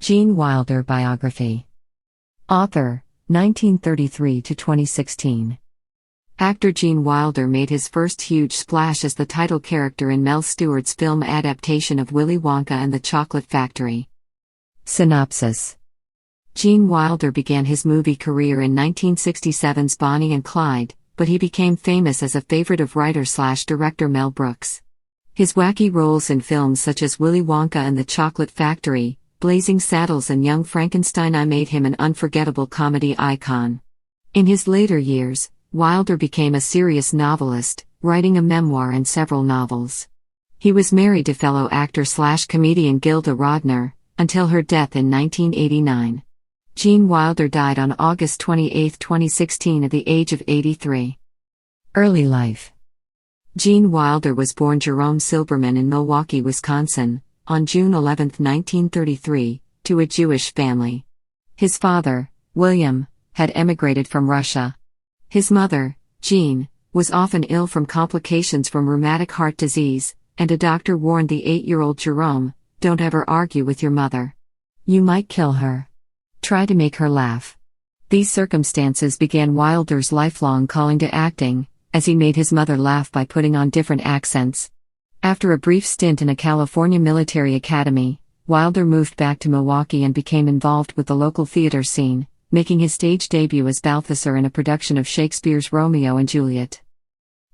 Gene Wilder Biography. Author, 1933 to 2016. Actor Gene Wilder made his first huge splash as the title character in Mel Stuart's film adaptation of Willy Wonka and the Chocolate Factory. Synopsis. Gene Wilder began his movie career in 1967's Bonnie and Clyde, but he became famous as a favorite of writer-slash-director Mel Brooks. His wacky roles in films such as Willy Wonka and the Chocolate Factory, Blazing Saddles and Young Frankenstein made him an unforgettable comedy icon. In his later years, Wilder became a serious novelist, writing a memoir and several novels. He was married to fellow actor-slash-comedian Gilda Radner, until her death in 1989. Gene Wilder died on August 28, 2016 at the age of 83. Early life. Gene Wilder was born Jerome Silberman in Milwaukee, Wisconsin, on June 11, 1933, to a Jewish family. His father, William, had emigrated from Russia. His mother, Jean, was often ill from complications from rheumatic heart disease, and a doctor warned the 8-year-old Jerome, "Don't ever argue with your mother. You might kill her. Try to make her laugh." These circumstances began Wilder's lifelong calling to acting, as he made his mother laugh by putting on different accents. After a brief stint in a California military academy, Wilder moved back to Milwaukee and became involved with the local theater scene, making his stage debut as Balthasar in a production of Shakespeare's Romeo and Juliet.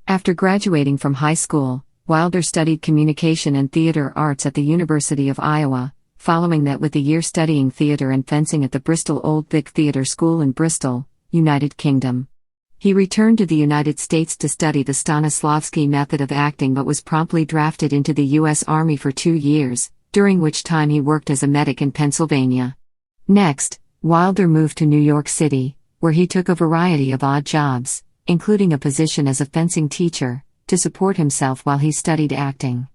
After graduating from high school, Wilder studied communication and theater arts at the University of Iowa, following that with a year studying theater and fencing at the Bristol Old Vic Theatre School in Bristol, United Kingdom. He returned to the United States to study the Stanislavski method of acting but was promptly drafted into the U.S. Army for 2 years, during which time he worked as a medic in Pennsylvania. Next, Wilder moved to New York City, where he took a variety of odd jobs, including a position as a fencing teacher, to support himself while he studied acting.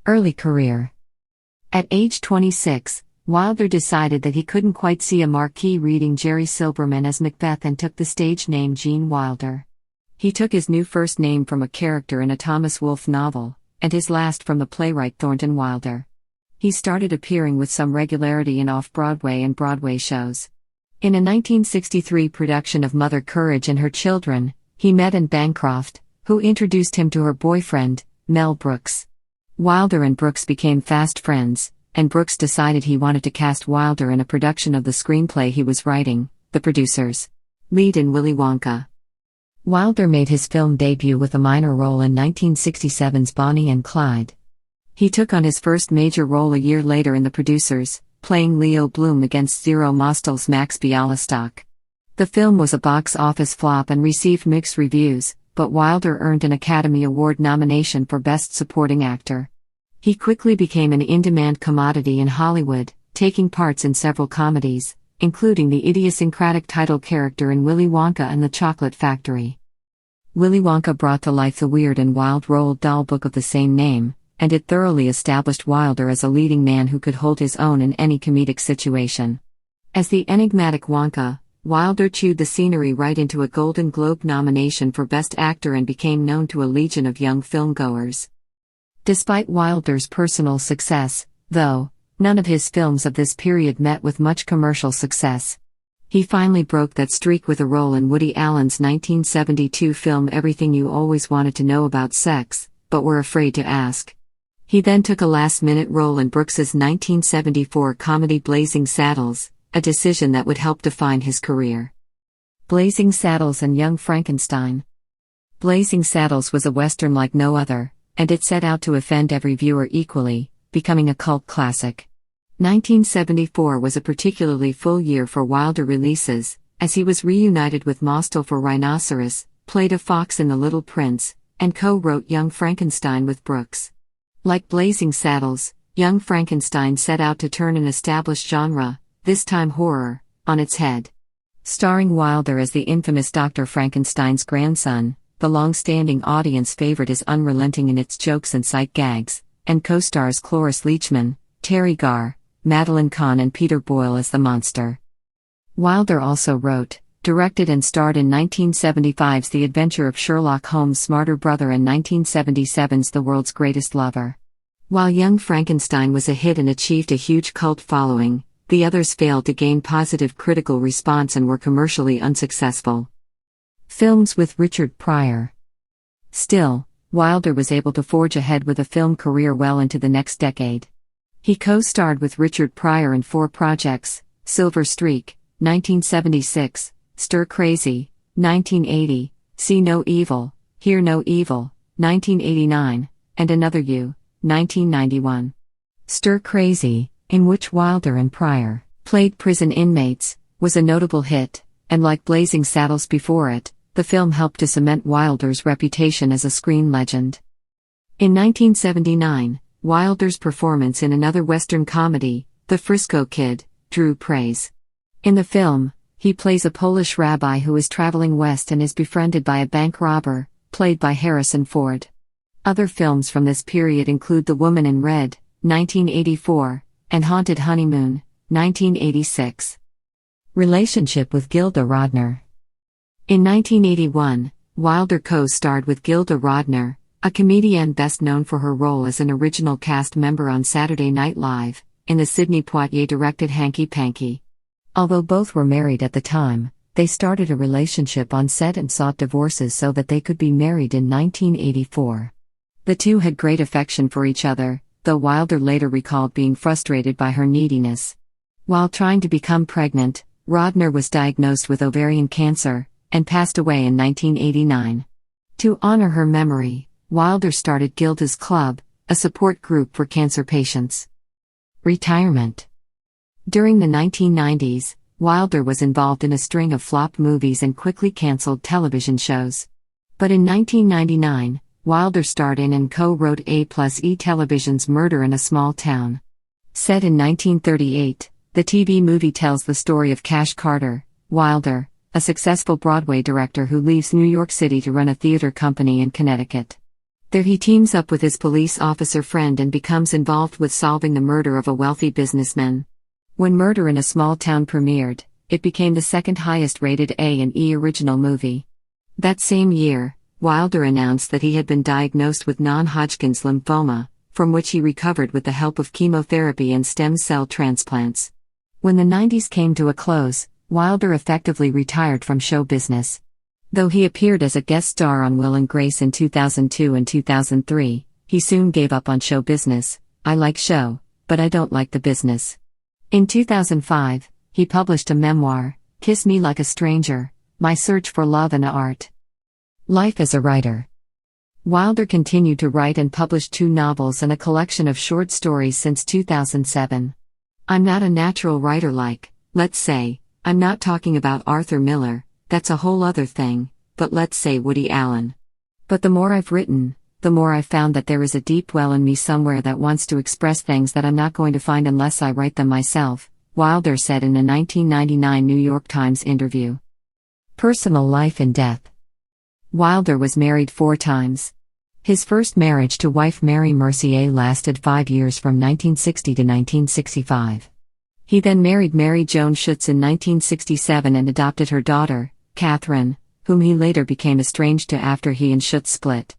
Early career. At age 26, Wilder decided that he couldn't quite see a marquee reading Jerry Silberman as Macbeth and took the stage name Gene Wilder. He took his new first name from a character in a Thomas Wolfe novel, and his last from the playwright Thornton Wilder. He started appearing with some regularity in off-Broadway and Broadway shows. In a 1963 production of Mother Courage and Her Children, he met Anne Bancroft, who introduced him to her boyfriend, Mel Brooks. Wilder and Brooks became fast friends, and Brooks decided he wanted to cast Wilder in a production of the screenplay he was writing, The Producers. Lead in Willy Wonka. Wilder made his film debut with a minor role in 1967's Bonnie and Clyde. He took on his first major role a year later in The Producers, playing Leo Bloom against Zero Mostel's Max Bialystock. The film was a box office flop and received mixed reviews, but Wilder earned an Academy Award nomination for Best Supporting Actor. He quickly became an in-demand commodity in Hollywood, taking parts in several comedies, including the idiosyncratic title character in Willy Wonka and the Chocolate Factory. Willy Wonka brought to life the weird and wild Roald Dahl book of the same name, and it thoroughly established Wilder as a leading man who could hold his own in any comedic situation. As the enigmatic Wonka, Wilder chewed the scenery right into a Golden Globe nomination for Best Actor and became known to a legion of young filmgoers. Despite Wilder's personal success, though, none of his films of this period met with much commercial success. He finally broke that streak with a role in Woody Allen's 1972 film Everything You Always Wanted to Know About Sex, but were afraid to ask. He then took a last-minute role in Brooks's 1974 comedy Blazing Saddles, a decision that would help define his career. Blazing Saddles and Young Frankenstein. Blazing Saddles was a Western like no other, and it set out to offend every viewer equally, becoming a cult classic. 1974 was a particularly full year for Wilder releases, as he was reunited with Mostel for Rhinoceros, played a fox in The Little Prince, and co-wrote Young Frankenstein with Brooks. Like Blazing Saddles, Young Frankenstein set out to turn an established genre, this time horror, on its head. Starring Wilder as the infamous Dr. Frankenstein's grandson, the long-standing audience favorite is unrelenting in its jokes and sight gags, and co-stars Cloris Leachman, Terry Garr, Madeline Kahn and Peter Boyle as the monster. Wilder also wrote, directed and starred in 1975's The Adventure of Sherlock Holmes' Smarter Brother and 1977's The World's Greatest Lover. While Young Frankenstein was a hit and achieved a huge cult following, the others failed to gain positive critical response and were commercially unsuccessful. Films with Richard Pryor. Still, Wilder was able to forge ahead with a film career well into the next decade. He co-starred with Richard Pryor in 4 projects: Silver Streak, 1976, Stir Crazy, 1980, See No Evil, Hear No Evil, 1989, and Another You, 1991. Stir Crazy, in which Wilder and Pryor played prison inmates, was a notable hit, and like Blazing Saddles before it, the film helped to cement Wilder's reputation as a screen legend. In 1979, Wilder's performance in another Western comedy, The Frisco Kid, drew praise. In the film, he plays a Polish rabbi who is traveling west and is befriended by a bank robber, played by Harrison Ford. Other films from this period include The Woman in Red, 1984, and Haunted Honeymoon, 1986. Relationship with Gilda Radner. In 1981, Wilder co-starred with Gilda Radner, a comedienne best known for her role as an original cast member on Saturday Night Live, in the Sidney Poitier-directed Hanky Panky. Although both were married at the time, they started a relationship on set and sought divorces so that they could be married in 1984. The two had great affection for each other, though Wilder later recalled being frustrated by her neediness. While trying to become pregnant, Radner was diagnosed with ovarian cancer, and passed away in 1989. To honor her memory, Wilder started Gilda's Club, a support group for cancer patients. Retirement. During the 1990s, Wilder was involved in a string of flop movies and quickly cancelled television shows. But in 1999, Wilder starred in and co-wrote A+E Television's Murder in a Small Town. Set in 1938, the TV movie tells the story of Cash Carter, Wilder, a successful Broadway director who leaves New York City to run a theater company in Connecticut. There he teams up with his police officer friend and becomes involved with solving the murder of a wealthy businessman. When Murder in a Small Town premiered, it became the second highest rated A&E original movie. That same year, Wilder announced that he had been diagnosed with non-Hodgkin's lymphoma, from which he recovered with the help of chemotherapy and stem cell transplants. When the 90s came to a close, Wilder effectively retired from show business. Though he appeared as a guest star on Will and Grace in 2002 and 2003, he soon gave up on show business. I like show, but I don't like the business. In 2005, he published a memoir, Kiss Me Like a Stranger, My Search for Love and Art. Life as a writer. Wilder continued to write and published 2 novels and a collection of short stories since 2007. I'm not a natural writer like, let's say, I'm not talking about Arthur Miller, that's a whole other thing, but let's say Woody Allen. But the more I've written, the more I've found that there is a deep well in me somewhere that wants to express things that I'm not going to find unless I write them myself, Wilder said in a 1999 New York Times interview. Personal life and death. Wilder was married 4 times. His first marriage to wife Mary Mercier lasted 5 years from 1960 to 1965. He then married Mary Joan Schutz in 1967 and adopted her daughter, Catherine, whom he later became estranged to after he and Schutz split.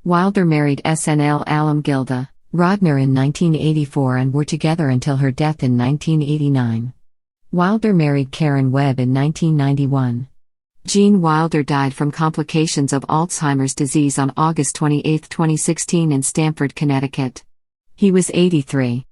Wilder married SNL alum Gilda Radner in 1984 and were together until her death in 1989. Wilder married Karen Webb in 1991. Gene Wilder died from complications of Alzheimer's disease on August 28, 2016 in Stamford, Connecticut. He was 83.